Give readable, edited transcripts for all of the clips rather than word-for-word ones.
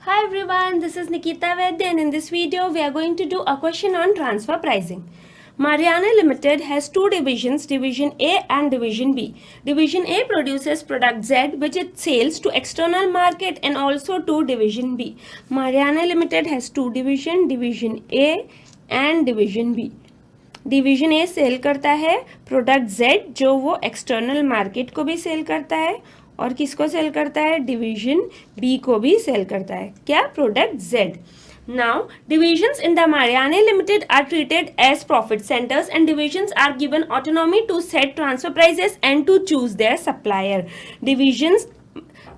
Hi everyone, this is Nikita Vaidya and in this video we are going to do a question on transfer pricing. Mariana Limited has two divisions, Division A and Division B. Division A produces product Z which it sells to external market and also to Division B. Mariana Limited has two divisions, Division A and Division B. Division A sell करता है product Z जो वो external market को भी cell करता है और किसको सेल करता है डिवीजन बी को भी सेल करता है क्या product Z. Now, divisions in the Mariana Limited are treated as profit centers and divisions are given autonomy to set transfer prices and to choose their supplier. Divisions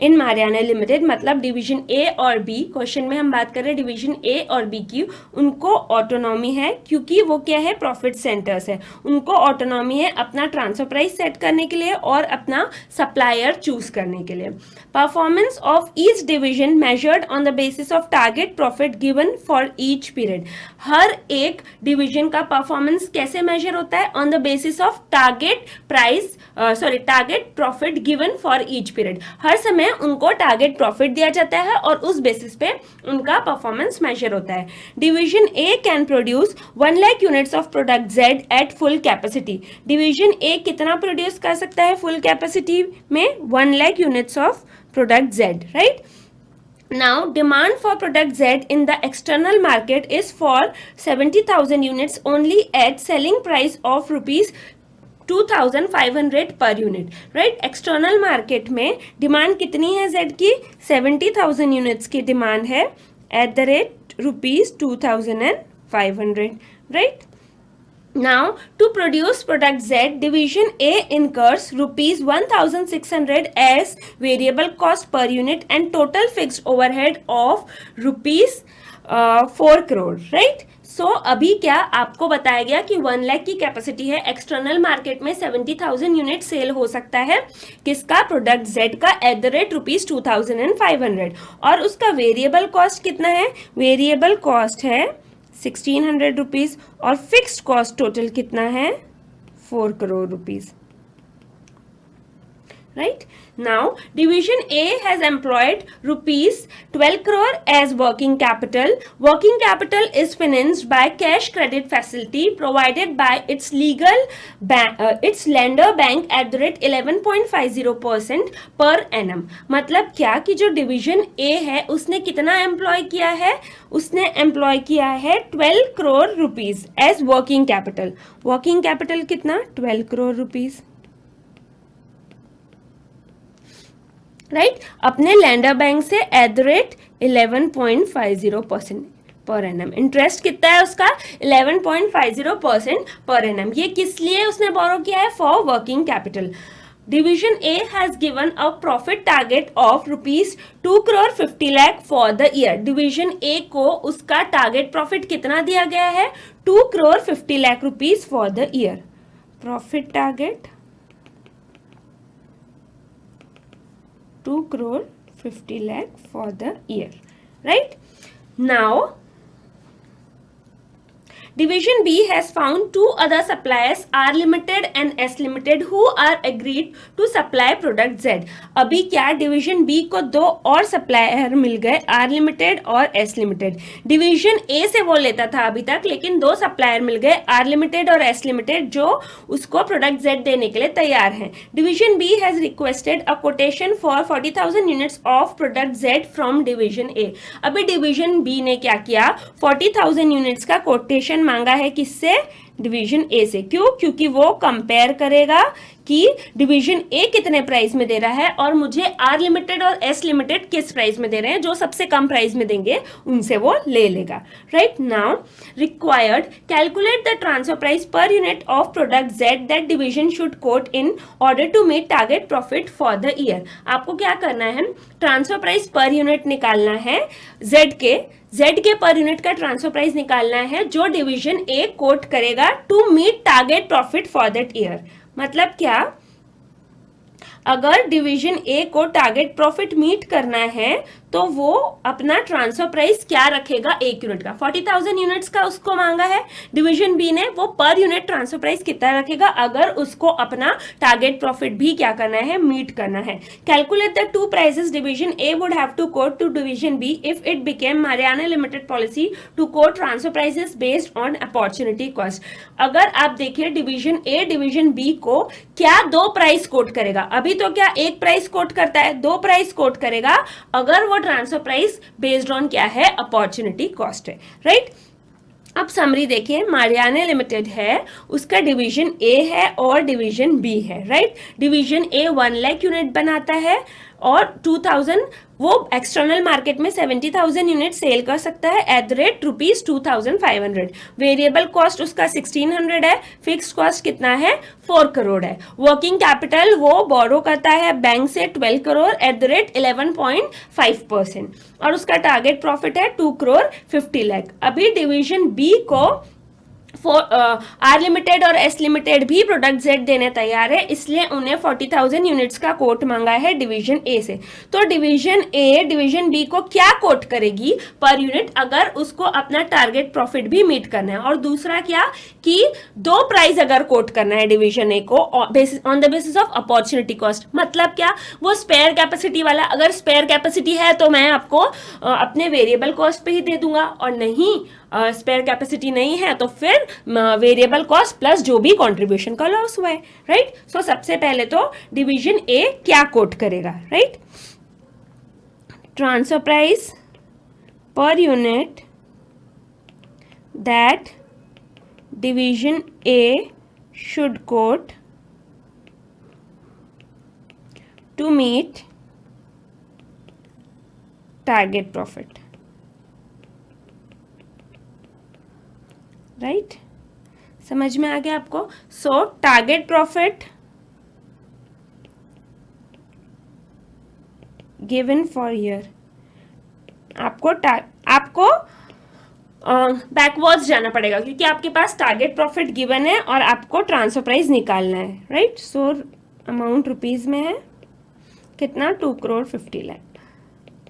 in Mariana limited मतलब division A और B, question में हम बात कर रहे हैं division A और B की, उनको ऑटोनॉमी है क्योंकि वो क्या है प्रॉफिट सेंटर्स है. उनको ऑटोनॉमी है अपना ट्रांसफर प्राइस सेट करने के लिए और अपना सप्लायर चूज करने के लिए. Performance of each division measured on the basis of target profit given for each period. हर एक डिवीजन का परफॉर्मेंस कैसे मेजर होता है on the basis of target price target profit given for each period. हर समय उनको टारगेट प्रॉफिट दिया जाता है और उस बेसिस पे उनका परफॉर्मेंस मेजर होता है. Division A can produce 1 lakh units of product Z at full capacity. Division A कितना प्रोड्यूस कर सकता है फुल कैपेसिटी में 1 lakh units of product Z, right. Now, demand for product Z in the external market is for 70,000 units only at selling price of rupees 2,500 per unit, right. External market में demand कितनी है Z की 70,000 units की demand है eight the rate rupees 2,500, right. Now, to produce product Z, division A incurs rupees 1,600 as variable cost per unit and total fixed overhead of rupees 4 crore, right. सो अभी क्या आपको बताया गया कि 1 लाख की कैपेसिटी है, एक्सटर्नल मार्केट में 70,000 यूनिट सेल हो सकता है किसका प्रोडक्ट जेड का एट द रेट रुपीज 2,500 और उसका वेरिएबल कॉस्ट कितना है, वेरिएबल कॉस्ट है 1,600 रुपीज और फिक्स्ड कॉस्ट टोटल कितना है 4 crore rupees, right. Now, division A has employed rupees 12 crore as working capital. Working capital is financed by cash credit facility provided by its its lender bank at the rate 11.50% per annum. मतलब क्या कि जो division A है उसने कितना employ किया है, उसने एम्प्लॉय किया है 12 crore rupees as working capital. Working capital कितना 12 करोड़ रुपीज, राइट. अपने लैंडर बैंक से at the rate 11.50% per annum. Interest कितना है उसका 11.50% पर एनम. ये किस लिए उसने बोरो किया है for working capital. Division A has given a profit target of rupees 2 crore 50 lakh for the year. Division A को उसका टारगेट प्रॉफिट कितना दिया गया है 2 crore 50 lakh rupees for the year. Profit target 2 crore 50 lakh for the year, right. Now, Division B has found two other suppliers R Limited and S Limited who are agreed to supply product Z. अभी क्या division B को दो और supplier मिल गए R Limited और S Limited. Division A से वो लेता था अभी तक लेकिन दो सप्लायर मिल गए R Limited और S Limited जो उसको प्रोडक्ट Z देने के लिए तैयार हैं. Division B has requested a quotation for 40,000 units of product Z from division A. अभी डिवीजन B ने क्या किया 40,000 यूनिट्स का कोटेशन मांगा है किससे डिवीजन ए से. क्यों, क्योंकि वो कंपेयर करेगा कि डिवीजन ए कितने प्राइस में दे रहा है और मुझे आर लिमिटेड और एस लिमिटेड किस प्राइस में दे रहे हैं. जो सबसे कम प्राइस में देंगे उनसे वो ले लेगा, right. Now required calculate the transfer price per unit of product Z that division should quote in order to meet target profit for the year. आपको क्या करना है ट्रांसफर प्राइस पर यूनिट निकालना है जेड के पर यूनिट का transfer price निकालना है जो डिवीजन ए कोट करेगा to meet target profit for that year. मतलब क्या, अगर डिवीजन ए को टारगेट प्रॉफिट मीट करना है तो वो अपना ट्रांसफर प्राइस क्या रखेगा एक यूनिट का, 40,000 यूनिट्स का उसको मांगा है डिवीजन बी ने, वो पर यूनिट ट्रांसफर प्राइस कितना रखेगा अगर उसको अपना टारगेट प्रॉफिट भी क्या करना है, मीट करना है। Calculate the two prices division A would have to quote to division B if it became Mariana limited policy to quote transfer prices based on opportunity cost. अगर आप देखिए डिवीजन ए डिवीजन बी को क्या दो price quote करेगा, अभी तो क्या एक प्राइस कोट करता है, दो प्राइस कोट करेगा अगर वो ट्रांसफर प्राइस बेस्ड ऑन क्या है, अपॉर्चुनिटी कॉस्ट है, राइट। अब समरी देखिए, मारियाना लिमिटेड है, उसका डिवीजन ए है और डिवीजन बी है, right. Division A 1 lakh unit बनाता है और 2000 वो एक्सटर्नल मार्केट में 70,000 यूनिट सेल कर सकता है eight the rate ₹2,500। Variable cost उसका 1600 है, फिक्स कॉस्ट कितना है, 4 करोड़ है। वर्किंग कैपिटल वो बोरो करता है बैंक से 12 करोड़ एट द रेट 11.5% और उसका टारगेट प्रॉफिट है 2 करोड़ 50 लाख। अभी डिवीजन बी को आर लिमिटेड और एस लिमिटेड भी प्रोडक्ट जेड देने तैयार है, इसलिए उन्हें 40,000 यूनिट्स का कोट मांगा है डिवीजन ए से। तो डिवीजन ए डिवीजन बी को क्या कोट करेगी पर यूनिट अगर उसको अपना टारगेट प्रॉफिट भी मीट करना है, और दूसरा क्या कि दो प्राइस अगर कोट करना है डिवीजन ए को on the basis of opportunity cost. मतलब क्या, वो स्पेयर कैपेसिटी वाला, अगर स्पेयर कैपेसिटी है तो मैं आपको अपने वेरिएबल कॉस्ट पे ही दे दूंगा, और नहीं स्पेयर कैपेसिटी नहीं है तो फिर वेरिएबल कॉस्ट प्लस जो भी कंट्रीब्यूशन का लॉस हुआ है, राइट। सो सबसे पहले तो डिवीजन ए क्या कोट करेगा, right, transfer price per unit that division A should quote to meet target profit, right. समझ में आ गया आपको। So target profit given for year, आपको बैकवर्ड्स जाना पड़ेगा क्योंकि आपके पास टारगेट प्रॉफिट गिवन है और आपको ट्रांसफर प्राइस निकालना है, राइट। सो अमाउंट रुपीज में है कितना, 2 करोड़ 50 लाख।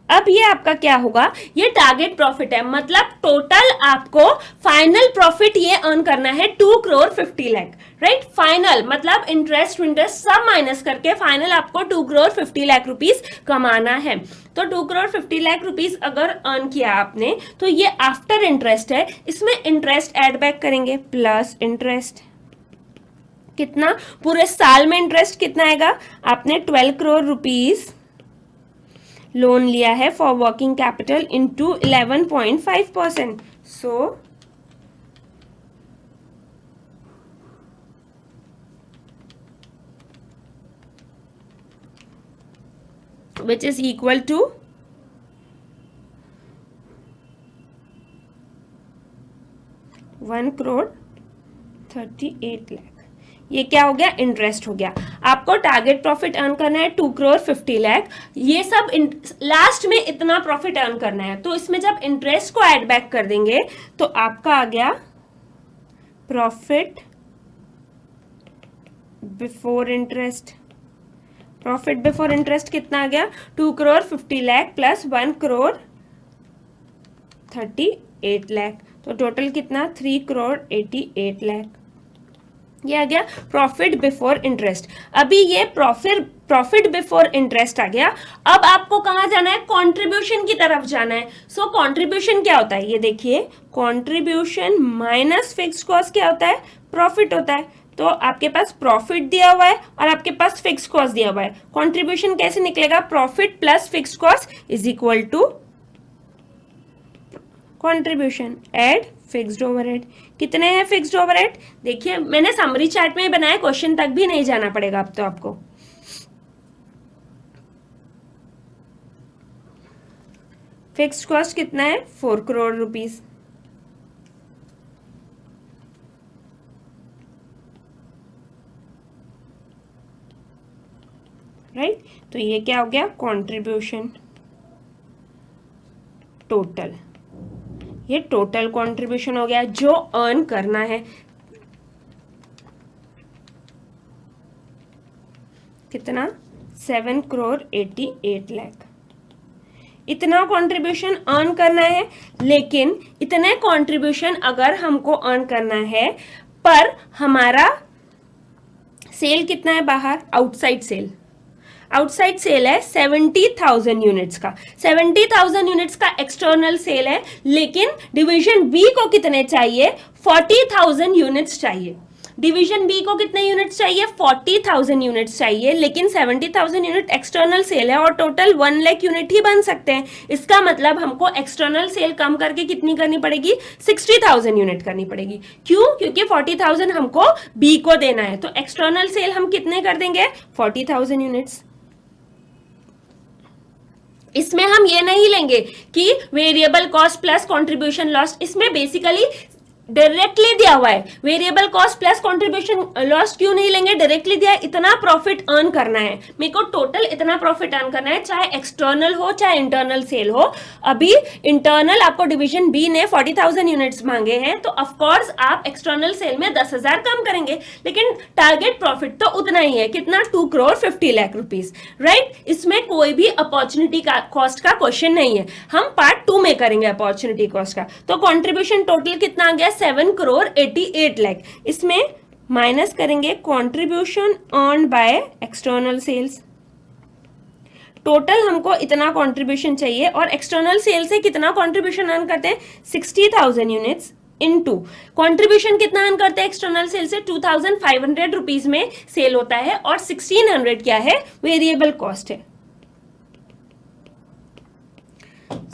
अब ये आपका क्या होगा, ये टारगेट प्रॉफिट है, मतलब टोटल आपको फाइनल प्रॉफिट ये अर्न करना है 2 करोड़ 50 लाख, राइट। फाइनल मतलब इंटरेस्ट सब माइनस करके फाइनल आपको 2 करोड़ 50 लाख रुपीस कमाना है। तो 2 करोड़ 50 लाख रुपीस अगर अर्न किया आपने तो ये आफ्टर इंटरेस्ट है, इसमें इंटरेस्ट एड बैक करेंगे प्लस इंटरेस्ट, कितना पूरे साल में इंटरेस्ट कितना आएगा, आपने 12 करोड़ रुपीस लोन लिया है for working capital into 11.5%। So which is equal to 1 crore 38 lakh. ये क्या हो गया, इंटरेस्ट हो गया। आपको टारगेट प्रॉफिट अर्न करना है 2 करोड़ 50 लाख, ये सब लास्ट में इतना प्रॉफिट अर्न करना है, तो इसमें जब इंटरेस्ट को ऐड बैक कर देंगे तो आपका आ गया profit before interest. Profit before interest कितना आ गया, 2 करोड़ 50 लाख प्लस 1 करोड़ 38 लाख, तो टोटल कितना 3 करोड़ 88 लाख। ये आ गया प्रॉफिट बिफोर इंटरेस्ट। अभी ये प्रॉफिट बिफोर इंटरेस्ट आ गया। अब आपको कहाँ जाना है, कंट्रीब्यूशन की तरफ जाना है। सो कंट्रीब्यूशन क्या होता है, ये देखिए, कंट्रीब्यूशन माइनस फिक्स कॉस्ट क्या होता है, प्रॉफिट होता है। तो आपके पास प्रॉफिट दिया हुआ है और आपके पास फिक्स कॉस्ट दिया हुआ है, कंट्रीब्यूशन कैसे निकलेगा, profit plus fix cost is equal to contribution add fixed overhead. कितने हैं फिक्स्ड ओवरहेड, देखिए मैंने समरी चार्ट में ही बनाया, क्वेश्चन तक भी नहीं जाना पड़ेगा अब तो आपको। फिक्स्ड कॉस्ट कितना है, 4 करोड़ रुपीस, राइट। तो ये क्या हो गया, कंट्रीब्यूशन टोटल, ये टोटल कंट्रीब्यूशन हो गया जो अर्न करना है। कितना, 7 करोड़ 88 लाख। इतना कंट्रीब्यूशन अर्न करना है, लेकिन इतने कंट्रीब्यूशन अगर हमको अर्न करना है पर हमारा सेल कितना है बाहर, आउटसाइड सेल, आउटसाइड सेल है 70,000 यूनिट्स का, 70,000 यूनिट्स का एक्सटर्नल सेल है, लेकिन डिवीजन बी को कितने चाहिए, 40,000 यूनिट्स चाहिए। डिवीजन बी को कितने यूनिट्स चाहिए, 40,000 यूनिट्स चाहिए, लेकिन 70,000 यूनिट एक्सटर्नल सेल है और टोटल 1 लाख यूनिट ही बन सकते हैं। इसका मतलब हमको एक्सटर्नल सेल कम करके कितनी करनी पड़ेगी, 60,000 यूनिट करनी पड़ेगी। क्यों, क्योंकि 40,000 हमको बी को देना है, तो एक्सटर्नल सेल हम कितने कर देंगे, 40,000 यूनिट्स। इसमें हम ये नहीं लेंगे कि variable cost plus contribution loss, इसमें बेसिकली डायरेक्टली दिया हुआ है variable cost plus contribution loss, क्यों नहीं लेंगे, डायरेक्टली दिया है, इतना प्रॉफिट अर्न करना है मेरे को, टोटल इतना प्रॉफिट अर्न करना है, चाहे एक्सटर्नल हो चाहे इंटरनल सेल हो। अभी इंटरनल आपको डिवीजन बी ने 40,000 यूनिट्स मांगे हैं, तो ऑफकोर्स आप एक्सटर्नल सेल में 10,000 कम करेंगे, लेकिन टारगेट प्रॉफिट तो उतना ही है, कितना, 2 करोड़ 50 लाख रुपीज, राइट। इसमें कोई भी अपॉर्चुनिटी का कॉस्ट का क्वेश्चन नहीं है, हम पार्ट 2 में करेंगे अपॉर्चुनिटी कॉस्ट का। तो कॉन्ट्रीब्यूशन टोटल कितना आ गया, 7 करोड़ 88 लाख। इसमें माइनस करेंगे contribution earn by external sales, total हमको इतना कंट्रीब्यूशन चाहिए और एक्सटर्नल सेल से कितना कंट्रीब्यूशन अर्न करते हैं, 60,000 यूनिट्स इनटू कंट्रीब्यूशन कितना अर्न करते हैं एक्सटर्नल सेल से, 2,500 रुपीज में सेल होता है और 1,600 क्या है, वेरिएबल कॉस्ट है।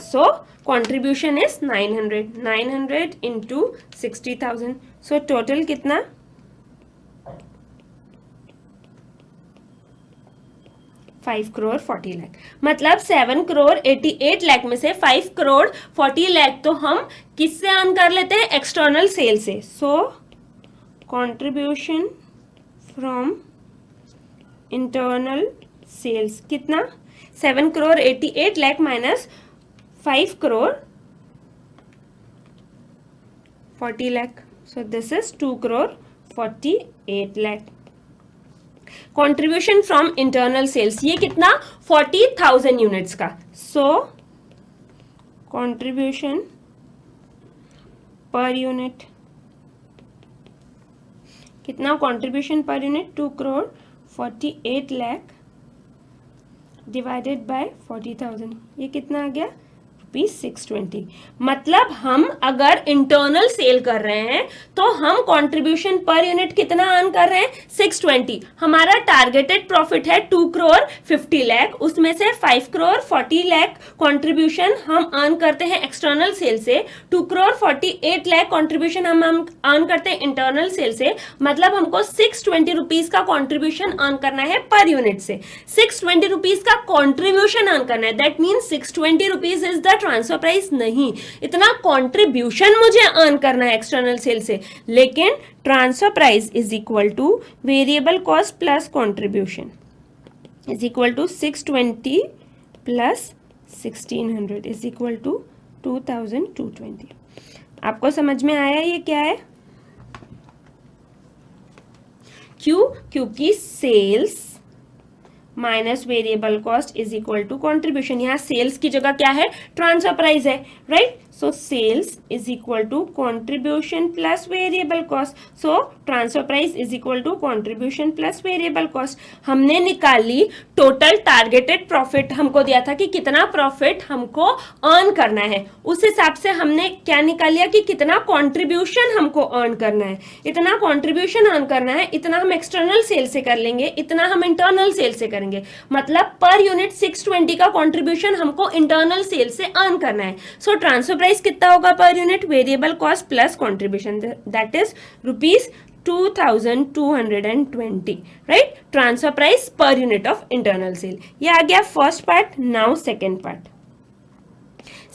सो contribution is 900 into 60,000, so total कितना, 5 करोड़ 40 लाख, मतलब 7 करोड़ 88 लाख में से 5 करोड़ 40 लाख तो हम किससे अर्न कर लेते हैं, एक्सटर्नल सेल से। सो कंट्रीब्यूशन फ्रॉम इंटरनल सेल्स कितना, 7 crore 88 lakh minus 5 crore 40 lakh, so this is 2 crore 48 lakh। contribution from internal sales ये कितना, 40,000 यूनिट्स का, so contribution पर यूनिट कितना, contribution per unit 2 crore 48 lakh divided by 40,000, ये कितना आ गया, ₹620। मतलब हम अगर इंटरनल सेल कर रहे हैं तो हम कंट्रीब्यूशन पर यूनिट कितना अर्न कर रहे हैं, 620। हमारा टारगेटेड प्रॉफिट है 2 करोड़ 50 लाख, उसमें से 5 करोड़ 40 लाख कंट्रीब्यूशन हम अर्न करते हैं एक्सटर्नल सेल से, 2 करोड़ 48 लाख कंट्रीब्यूशन हम अर्न करते हैं इंटरनल सेल से, मतलब हमको 620 रुपीज का कंट्रीब्यूशन अर्न करना है पर यूनिट से, 620 रुपीज का कंट्रीब्यूशन अर्न करना है, that mean 620 rupees is the transfer price नहीं, इतना कंट्रीब्यूशन मुझे अर्न करना है एक्सटर्नल सेल से, लेकिन transfer price is equal to variable cost plus contribution is equal to 620 plus 1600 is equal to 2220। आपको समझ में आया ये क्या है, क्यों, क्योंकि sales minus variable cost is equal to contribution, यहाँ सेल्स की जगह क्या है, ट्रांसफर प्राइस है, right. So sales is equal to contribution plus variable cost, so transfer price is equal to contribution plus variable cost. हमने निकाली total targeted profit, हमको दिया था कि कितना प्रॉफिट हमको अर्न करना है, उस हिसाब से हमने क्या निकाल लिया कि कितना कॉन्ट्रीब्यूशन हमको अर्न करना है, इतना कॉन्ट्रीब्यूशन अर्न करना है, इतना हम एक्सटर्नल सेल से कर लेंगे, इतना हम इंटरनल सेल से करेंगे, मतलब पर यूनिट 620 का कॉन्ट्रीब्यूशन हमको इंटरनल सेल से अर्न करना है। सो ट्रांसफर प्राइस कितना होगा per unit, variable cost plus contribution, that is ₹2220, right, transfer price per unit of internal sale. ये आ गया first part. Now second part.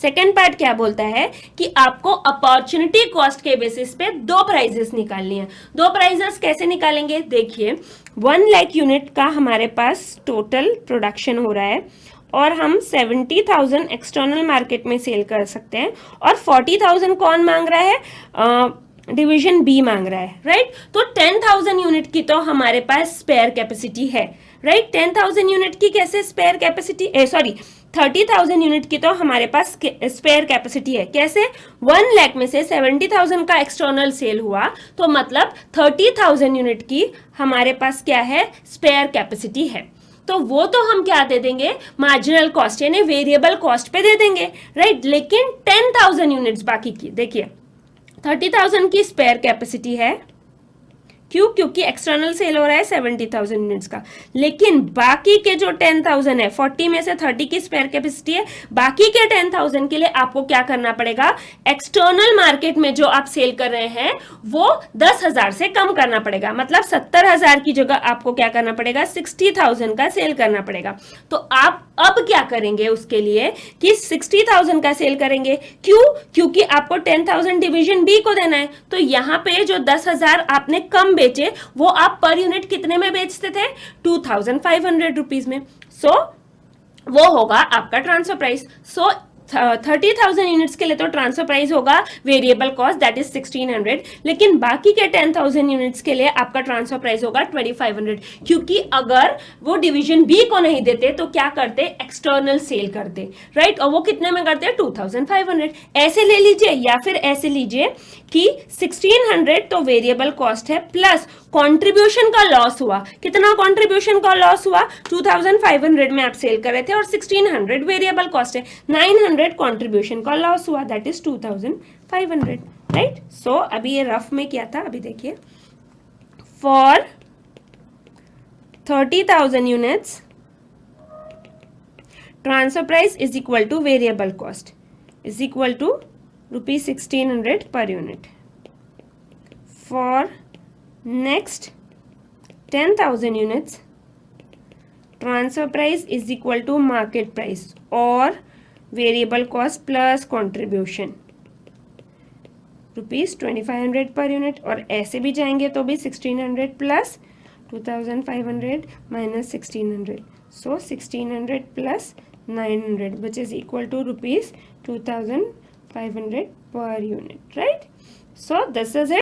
Second part क्या बोलता है कि आपको अपॉर्चुनिटी कॉस्ट के बेसिस पे दो प्राइजेस निकालनी है। दो प्राइजेस कैसे निकालेंगे, देखिए 1 लाख यूनिट का हमारे पास टोटल प्रोडक्शन हो रहा है और हम 70,000 एक्सटर्नल मार्केट में सेल कर सकते हैं और 40,000 कौन मांग रहा है, डिवीजन बी मांग रहा है, राइट। तो 10,000 यूनिट की तो हमारे पास स्पेयर कैपेसिटी है, राइट। 10,000 यूनिट की कैसे स्पेयर कैपेसिटी, सॉरी 30,000 यूनिट की तो हमारे पास स्पेयर कैपेसिटी है। कैसे? 1 लाख में से 70,000 का एक्सटर्नल सेल हुआ, तो मतलब 30,000 यूनिट की हमारे पास क्या है? स्पेयर कैपेसिटी है। तो वो तो हम क्या दे देंगे? मार्जिनल कॉस्ट यानी वेरिएबल कॉस्ट पे दे देंगे, राइट। लेकिन 10,000 यूनिट्स बाकी की, देखिए 30,000 की स्पेयर कैपेसिटी है, क्यों? क्योंकि एक्सटर्नल सेल हो रहा है 70,000 यूनिट्स का। लेकिन बाकी के जो 10,000 है, 40 में से 30 की स्पेयर कैपेसिटी है, बाकी के 10,000 के लिए आपको क्या करना पड़ेगा? एक्सटर्नल मार्केट में जो आप सेल कर रहे हैं वो 10,000 से कम करना पड़ेगा। मतलब 70,000 की जगह आपको क्या करना पड़ेगा? 60,000 का सेल करना पड़ेगा। तो आप अब क्या करेंगे उसके लिए कि 60,000 का सेल करेंगे। क्यों? क्योंकि आपको 10,000 डिवीजन बी को देना है। तो यहाँ पे जो 10,000 आपने कम बेचे, वो आप पर यूनिट कितने में बेचते थे? 2,500 रुपीज में। सो वो होगा आपका ट्रांसफर प्राइस। सो 30,000 यूनिट्स के लिए तो ट्रांसफर प्राइस होगा वेरिएबल कॉस्ट, दैट इज 1,600। लेकिन बाकी के 10,000 यूनिट्स के लिए आपका ट्रांसफर प्राइस होगा 2,500, क्योंकि अगर वो डिवीजन बी को नहीं देते तो क्या करते? एक्सटर्नल सेल करते, राइट। और वो कितने में करते हैं? 2,500। ऐसे ले लीजिए या फिर ऐसे लीजिए कि 1,600 तो वेरिएबल कॉस्ट है, प्लस कंट्रीब्यूशन का लॉस हुआ। कितना कंट्रीब्यूशन का लॉस हुआ? 2,500 में आप सेल कर रहे थे और 1,600 वेरिएबल कॉस्ट है, 900 कंट्रीब्यूशन का लॉस हुआ, दैट इज 2,500, राइट। सो अभी ये रफ में क्या था, अभी देखिए, for 30,000 units transfer price is equal to variable cost is equal to ₹1,600 per unit. For next 10,000 units, transfer price is equal to market price or variable cost plus contribution, ₹2,500 per unit। और ऐसे भी जाएंगे तो भी 1,600 plus 2,500 minus 1,600, so 1,600 plus 900, which is equal to ₹2,500 per unit, right? So this is it.